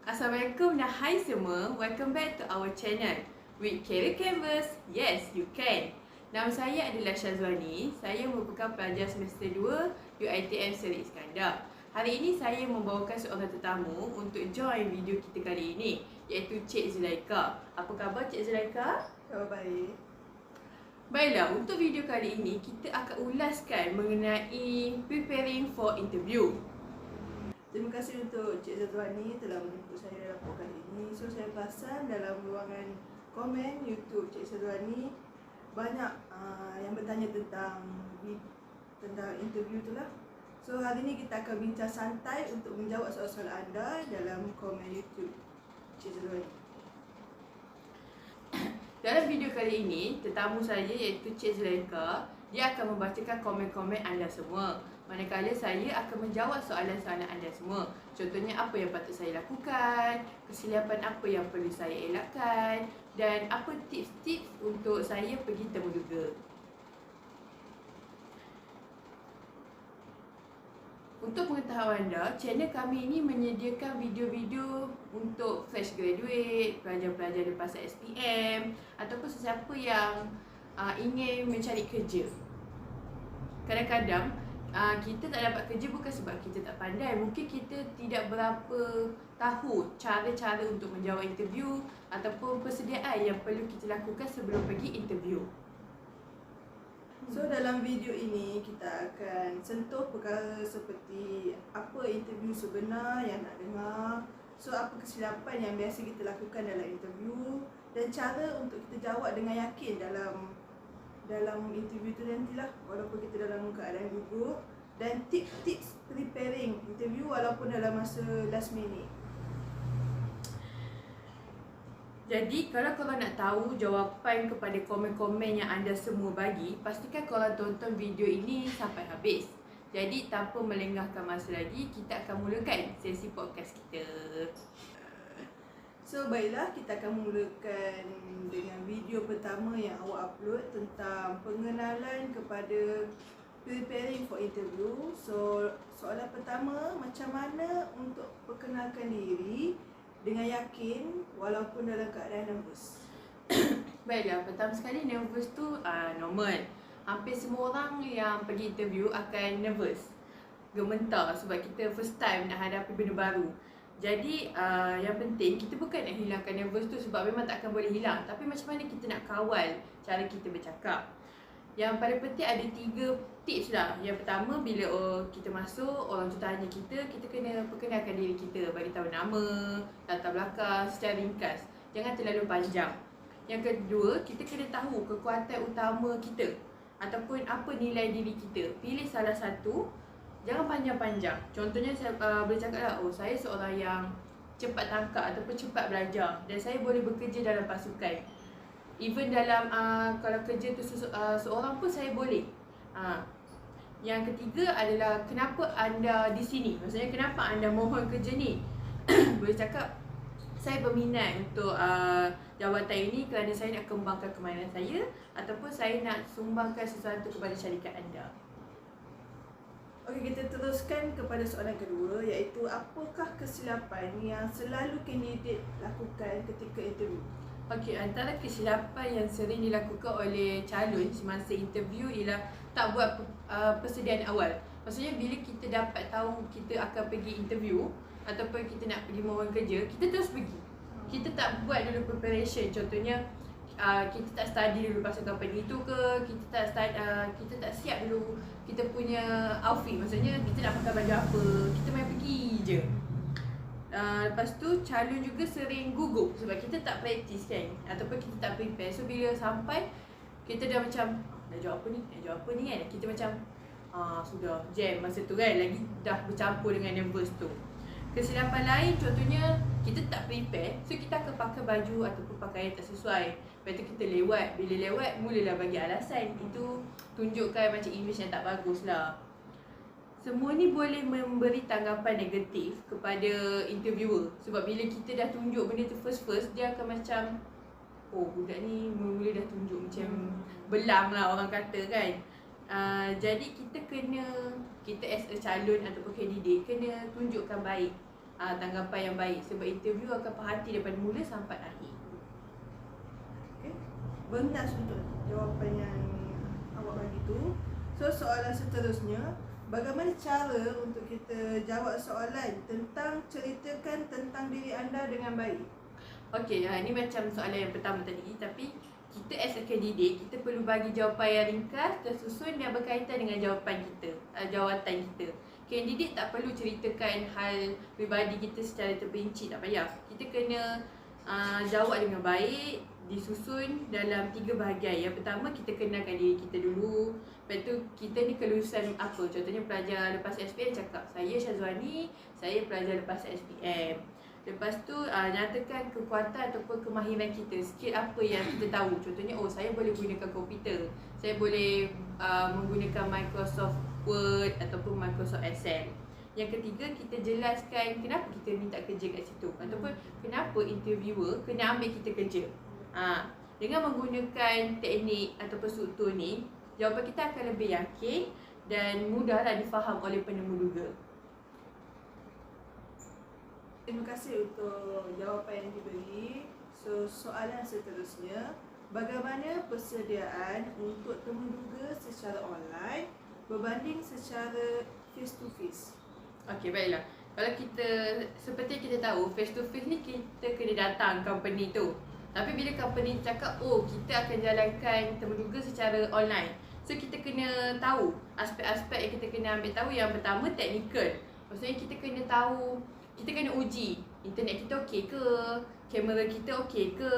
Assalamualaikum dan hai semua. Welcome back to our channel with Career Canvas. Yes, you can. Nama saya adalah Syazwani. Saya merupakan pelajar semester 2 UiTM Seri Iskandar. Hari ini saya membawakan seorang tetamu untuk join video kita kali ini, iaitu Cik Zulaika. Apa khabar Cik Zulaika? Khabar baik. Baiklah, untuk video kali ini kita akan ulaskan mengenai preparing for interview. Terima kasih untuk Cik Zazwani telah menjemput saya dalam podcast ini. So saya perasan dalam ruangan komen YouTube Cik Zazwani banyak yang bertanya tentang interview tu lah. So hari ini kita akan bincang santai untuk menjawab soalan-soalan anda dalam komen YouTube Cik Zazwani. Dalam video kali ini, tetamu saya iaitu Cik Zulaika, dia akan membacakan komen-komen anda semua. Manakala saya akan menjawab soalan-soalan anda semua. Contohnya apa yang patut saya lakukan, kesilapan apa yang perlu saya elakkan, dan apa tips-tips untuk saya pergi temuduga. Untuk pengetahuan anda, channel kami ini menyediakan video-video untuk fresh graduate, pelajar-pelajar lepas SPM ataupun sesiapa yang ingin mencari kerja. Kadang-kadang kita tak dapat kerja bukan sebab kita tak pandai. Mungkin kita tidak berapa tahu cara-cara untuk menjawab interview ataupun persediaan yang perlu kita lakukan sebelum pergi interview. So dalam video ini kita akan sentuh perkara seperti apa interview sebenar yang nak dengar. So apa kesilapan yang biasa kita lakukan dalam interview dan cara untuk kita jawab dengan yakin dalam interview tu nantilah, walaupun kita dalam keadaan gugup, dan tips-tips preparing interview walaupun dalam masa last minute. Jadi kalau korang nak tahu jawapan kepada komen-komen yang anda semua bagi, pastikan korang tonton video ini sampai habis. Jadi tanpa melengahkan masa lagi, kita akan mulakan sesi podcast kita. So baiklah, kita akan mulakan dengan video pertama yang awak upload tentang pengenalan kepada preparing for interview. So soalan pertama, macam mana untuk perkenalkan diri dengan yakin walaupun dalam keadaan nervous? Baiklah, pertama sekali nervous tu normal. Hampir semua orang yang pergi interview akan nervous, gemetar sebab kita first time nak hadapi benda baru. Jadi yang penting kita bukan nak hilangkan nervous tu sebab memang tak akan boleh hilang. Tapi macam mana kita nak kawal cara kita bercakap. Yang paling penting ada 3 tips lah. Yang pertama, bila kita masuk, orang tu tanya kita kena perkenalkan diri kita. Bagi tahu nama, latar belakang secara ringkas. Jangan terlalu panjang. Yang kedua, kita kena tahu kekuatan utama kita ataupun apa nilai diri kita. Pilih salah satu, jangan panjang-panjang. Contohnya saya boleh cakap lah, saya seorang yang cepat tangkap ataupun cepat belajar dan saya boleh bekerja dalam pasukan. Even dalam kalau kerja tu seorang pun saya boleh. Yang ketiga adalah kenapa anda di sini. Maksudnya kenapa anda mohon kerja ni. Boleh cakap saya berminat untuk jawatan ini kerana saya nak kembangkan kemahiran saya ataupun saya nak sumbangkan sesuatu kepada syarikat anda. Okey, kita teruskan kepada soalan kedua, iaitu apakah kesilapan yang selalu kandidat lakukan ketika interview? Okey, antara kesilapan yang sering dilakukan oleh calon semasa interview ialah tak buat persediaan awal. Maksudnya bila kita dapat tahu kita akan pergi interview ataupun kita nak pergi mohon kerja, kita terus pergi. Kita tak buat dulu preparation. Contohnya kita tak study dulu pasal company itu ke, kita tak siap dulu kita punya outfit. Maksudnya kita nak pakai baju apa, kita main pergi je. Lepas tu calon juga sering gugup sebab kita tak practice kan, ataupun kita tak prepare. So bila sampai kita dah macam nak jawab apa ni kan, kita macam sudah jam masa tu kan, lagi dah bercampur dengan nervous tu. Kesilapan lain contohnya kita tak prepare, so kita akan pakai baju ataupun pakaian tak sesuai. Lepas tu kita lewat, bila lewat mulalah bagi alasan. Itu tunjukkan macam image yang tak bagus lah. Semua ni boleh memberi tanggapan negatif kepada interviewer. Sebab bila kita dah tunjuk benda tu first, dia akan macam, oh budak ni mula-mula dah tunjuk macam belang lah orang kata kan. Jadi kita as a calon ataupun candidate kena tunjukkan baik tanggapan yang baik. Sebab interview akan perhati daripada mula sampai akhir. Okay. Bernas untuk jawapan yang awak bagi tu. So soalan seterusnya, bagaimana cara untuk kita jawab soalan tentang ceritakan tentang diri anda dengan baik? Okey, ini macam soalan yang pertama tadi, tapi kita as a candidate, kita perlu bagi jawapan yang ringkas, tersusun dan berkaitan dengan jawapan kita, jawatan kita. Candidate tak perlu ceritakan hal pribadi kita secara terperinci, tak payah. Kita kena jawab dengan baik, disusun dalam 3 bahagian. Yang pertama, kita kenalkan diri kita dulu. Lepas tu, kita ni kelulusan apa. Contohnya pelajar lepas SPM cakap, saya Syazwani, saya pelajar lepas SPM. Lepas tu, nyatakan kekuatan ataupun kemahiran kita, skill apa yang kita tahu. Contohnya, saya boleh gunakan komputer, saya boleh menggunakan Microsoft Word ataupun Microsoft Excel. Yang ketiga, kita jelaskan kenapa kita minta kerja kat situ, ataupun kenapa interviewer kena ambil kita kerja. Dengan menggunakan teknik ataupun struktur ni, jawapan kita akan lebih yakin dan mudahlah difaham oleh penemu duga. Terima kasih untuk jawapan yang diberi. So, soalan seterusnya, bagaimana persediaan untuk temuduga secara online berbanding secara face to face? Okey, baiklah. Kalau kita, seperti kita tahu, face to face ni kita kena datang company tu. Tapi bila company cakap, kita akan jalankan temuduga secara online, so kita kena tahu aspek-aspek yang kita kena ambil tahu. Yang pertama, teknikal. Maksudnya kita kena tahu, kita kena uji internet kita okey ke, kamera kita okey ke,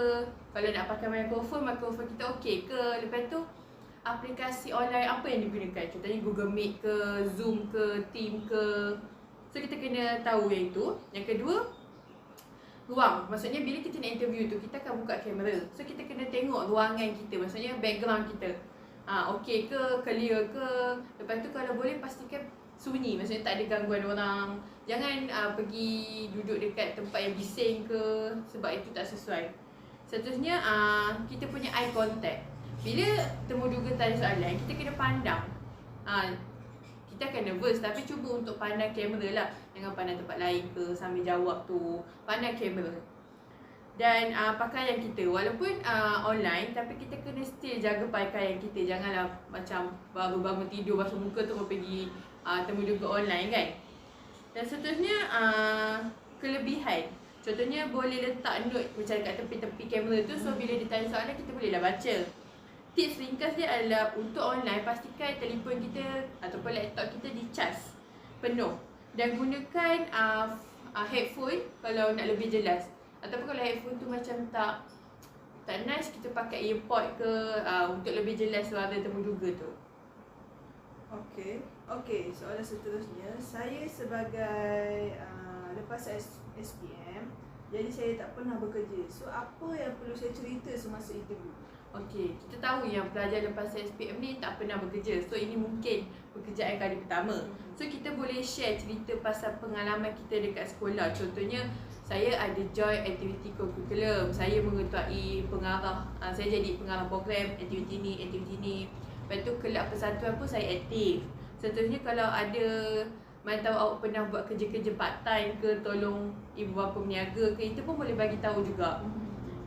kalau nak pakai mikrofon kita okey ke. Lepas tu, aplikasi online apa yang digunakan, contohnya Google Meet ke, Zoom ke, Team ke. So kita kena tahu yang itu. Yang kedua, ruang. Maksudnya bila kita nak interview tu, kita akan buka kamera, so kita kena tengok ruangan kita, maksudnya background kita okey ke, clear ke. Lepas tu kalau boleh pastikan sunyi, maksudnya tak ada gangguan orang. Jangan pergi duduk dekat tempat yang bising ke, sebab itu tak sesuai. Seterusnya, kita punya eye contact. Bila temuduga tanya soalan, kita kena pandang. Kita akan nervous, tapi cuba untuk pandang kamera lah. Jangan pandang tempat lain ke, sambil jawab tu, pandang kamera. Dan pakaian kita, walaupun online, tapi kita kena still jaga pakaian kita. Janganlah macam baru bangun tidur, basuh muka terus pergi temuduga online kan. Dan seterusnya, kelebihan. Contohnya boleh letak note macam kat tepi-tepi kamera tu, so bila dia tanya soalan, kita bolehlah baca. Tips ringkas dia adalah untuk online, pastikan telefon kita ataupun laptop kita dicas penuh. Dan gunakan headphone kalau nak lebih jelas. Ataupun kalau headphone tu macam tak nice, kita pakai earpod ke untuk lebih jelas suara temuduga tu. Okey, soalan seterusnya, saya sebagai lepas SPM, jadi saya tak pernah bekerja. So apa yang perlu saya cerita semasa interview? Okey, kita tahu yang pelajar lepas SPM ni tak pernah bekerja. So ini mungkin pekerjaan kali pertama. So kita boleh share cerita pasal pengalaman kita dekat sekolah. Contohnya, saya ada join aktiviti curriculum, saya mengetuai pengarah, saya jadi pengarah program aktiviti ni. Lepas tu kelab persatuan pun saya aktif. Seterusnya, kalau ada, mana tahu awak pernah buat kerja-kerja part time ke, tolong ibu bapa berniaga ke, itu pun boleh bagi tahu juga.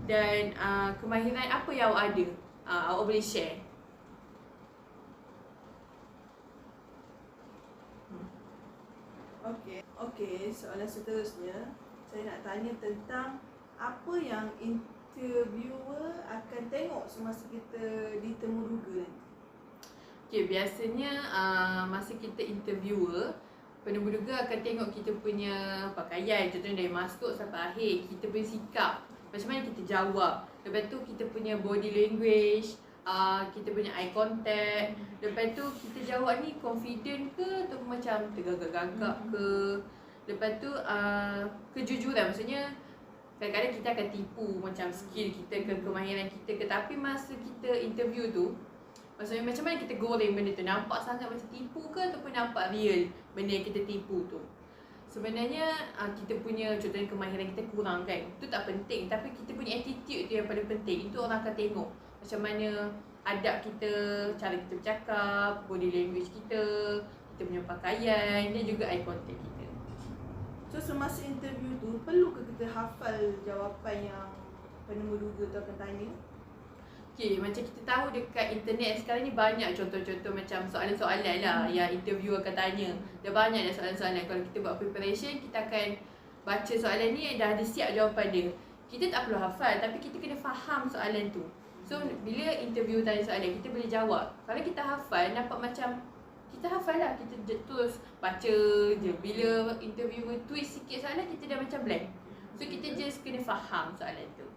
Dan kemahiran apa yang awak ada, awak boleh share. Okey, soalan seterusnya, saya nak tanya tentang apa yang interviewer akan tengok semasa kita di temuduga nanti. Okay, biasanya masa kita interviewer, penemuduga akan tengok kita punya pakaian, contohnya dari masuk sampai akhir, kita punya sikap, macam mana kita jawab. Lepas tu kita punya body language, kita punya eye contact. Lepas tu kita jawab ni confident ke atau macam tergagap-gagap ke. Lepas tu kejujuran, maksudnya kadang-kadang kita akan tipu macam skill kita ke, kemahiran kita ke. Tapi masa kita interview tu, maksudnya macam mana kita goreng benda tu, nampak sangat macam tipu ke ataupun nampak real benda yang kita tipu tu. Sebenarnya kita punya contohnya kemahiran kita kurang kan, itu tak penting. Tapi kita punya attitude tu yang paling penting. Itu orang akan tengok macam mana adab kita, cara kita bercakap, body language kita, kita punya pakaian dan juga eye contact kita. So semasa interview tu, perlu ke kita hafal jawapan yang penemuduga tu akan tanya? Okay, macam kita tahu dekat internet sekarang ni banyak contoh-contoh macam soalan-soalan lah yang interview akan tanya. Dah banyak dah soalan-soalan. Kalau kita buat preparation, kita akan baca soalan ni dah ada siap jawapan dia. Kita tak perlu hafal tapi kita kena faham soalan tu. So bila interview tanya soalan, kita boleh jawab. Kalau kita hafal, nampak macam kita hafal lah, kita terus baca je. Bila interviewer twist sikit soalan, kita dah macam blank. So kita just kena faham soalan tu.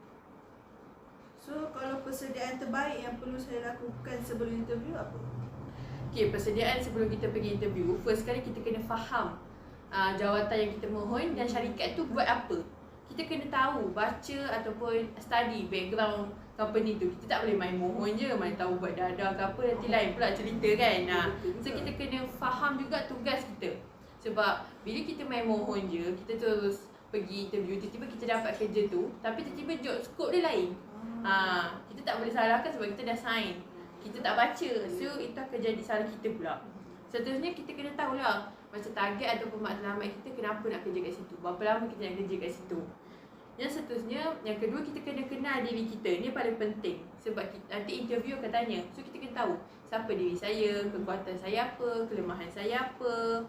So kalau persediaan terbaik yang perlu saya lakukan sebelum interview apa? Okay, persediaan sebelum kita pergi interview, first kali kita kena faham jawatan yang kita mohon dan syarikat tu buat apa. Kita kena tahu, baca ataupun study background company tu. Kita tak boleh main mohon je, main tahu buat dadah ke apa, nanti lain pula cerita kan. So kita kena faham juga tugas kita. Sebab bila kita main mohon je, kita terus pergi interview, tiba-tiba kita dapat kerja tu, tapi tiba-tiba job scope dia lain. Kita tak boleh salahkan sebab kita dah sign. Kita tak baca. So itu akan jadi salah kita pula. Seterusnya kita kena tahulah macam target ataupun matlamat kita kenapa nak kerja kat situ. Berapa lama kita nak kerja kat situ. Yang seterusnya, yang kedua kita kena kenal diri kita. Ini paling penting. Sebab nanti interview akan tanya. So kita kena tahu siapa diri saya, kekuatan saya apa, kelemahan saya apa.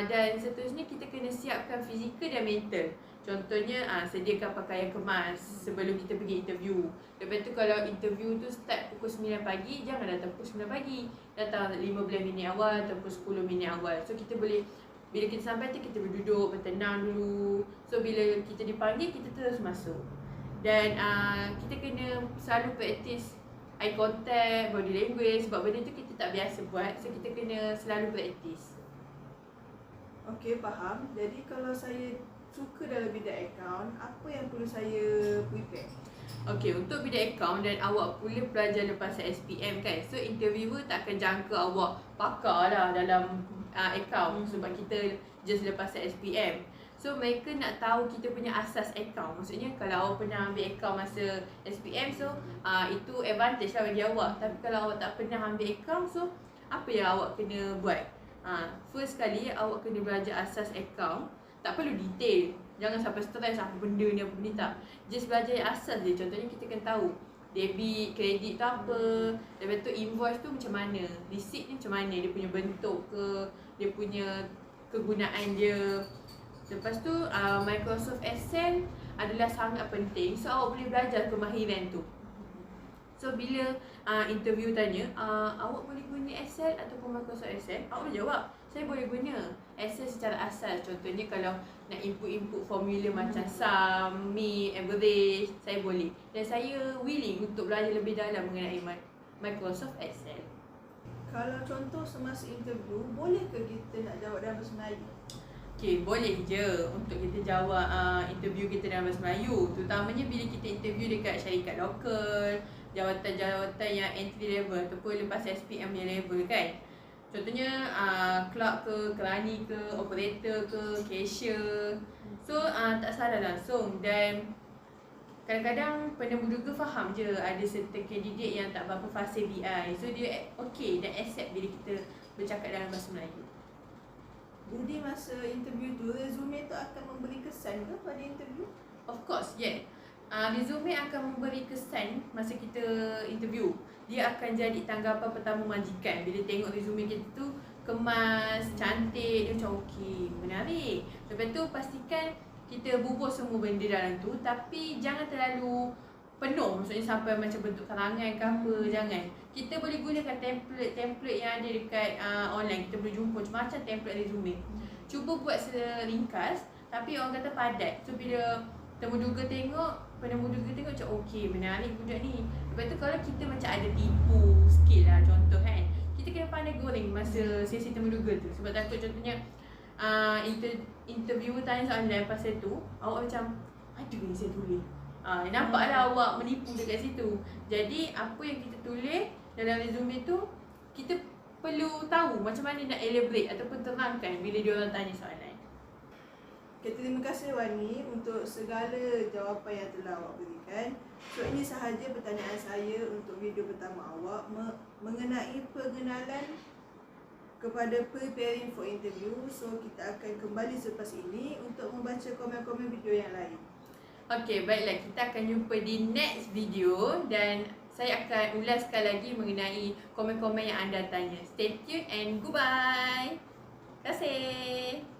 Dan seterusnya kita kena siapkan fizikal dan mental. Contohnya sediakan pakaian kemas sebelum kita pergi interview. Lepas tu kalau interview tu start pukul 9 pagi, jangan datang pukul 9 pagi. Datang 15 minit awal ataupun 10 minit awal. So kita boleh, bila kita sampai tu kita berduduk, bertenang dulu. So bila kita dipanggil, kita terus masuk. Dan kita kena selalu practice eye contact, body language. Sebab benda tu kita tak biasa buat. So kita kena selalu practice. Okey, faham. Jadi kalau saya suka dalam bidang akaun, apa yang perlu saya prepare? Okey, untuk bidang akaun dan awak pula belajar lepas SPM kan. So interviewer tak akan jangka awak pakar lah dalam akaun sebab kita just lepas SPM. So mereka nak tahu kita punya asas akaun. Maksudnya kalau awak pernah ambil akaun masa SPM, so itu advantage lah bagi awak. Tapi kalau awak tak pernah ambil akaun, so apa yang awak kena buat? First kali awak kena belajar asas akaun. Tak perlu detail. Jangan sampai stres apa benda ni, apa benda tak. Just belajar yang asas je. Contohnya kita kena tahu debit, kredit tu apa. Lepas tu invoice tu macam mana, receipt ni macam mana, dia punya bentuk ke, dia punya kegunaan dia. Lepas tu Microsoft Excel adalah sangat penting. So awak boleh belajar kemahiran tu. So bila interview tanya, awak boleh guna Excel ataupun Microsoft Excel? Awak boleh jawab, saya boleh guna Excel secara asas. Contohnya kalau nak input formula macam sum, mean, average, saya boleh. Dan saya willing untuk belajar lebih dalam mengenai Microsoft Excel. Kalau contoh semasa interview, boleh ke kita nak jawab dalam bahasa Melayu? Okay, boleh je untuk kita jawab interview kita dalam bahasa Melayu. Terutamanya bila kita interview dekat syarikat lokal, jawatan-jawatan yang entry level ataupun lepas SPM punya level kan. Contohnya clerk ke, kerani ke, operator ke, cashier. So tak salah langsung. Dan kadang-kadang penemuduga faham je ada certain candidate yang tak berapa fasih BI. So dia okay dan accept bila kita bercakap dalam bahasa Melayu. Jadi masa interview tu, resume tu akan memberi kesan ke pada interview? Of course, yeah. Resume akan memberi kesan masa kita interview. Dia akan jadi tanggapan pertama majikan. Bila tengok resume kita tu kemas, cantik, dia macam okey, menarik. Lepas tu pastikan kita bubur semua benda dalam tu, tapi jangan terlalu penuh. Maksudnya sampai macam bentuk karangan ke apa, jangan. Kita boleh gunakan template yang ada dekat online. Kita boleh jumpa macam-macam template resume. Cuba buat seringkas tapi orang kata padat. So bila penemuduga tengok macam okey, menarik budak ni. Lepas tu kalau kita macam ada tipu sikit lah, contoh kan, kita kena pandai goreng masa sesi temuduga tu. Sebab takut contohnya interviewer tanya soalan pasal tu, awak macam aduh ni saya tulis. Nampaklah awak menipu dekat situ. Jadi apa yang kita tulis dalam resume tu, kita perlu tahu macam mana nak elaborate ataupun terangkan bila dia orang tanya soalan. Okay, terima kasih Wani untuk segala jawapan yang telah awak berikan. So ini sahaja pertanyaan saya untuk video pertama awak mengenai pengenalan kepada preparing for interview. So kita akan kembali selepas ini untuk membaca komen-komen video yang lain. Okay, baiklah, kita akan jumpa di next video dan saya akan ulaskan lagi mengenai komen-komen yang anda tanya. Stay tuned and goodbye. Terima kasih.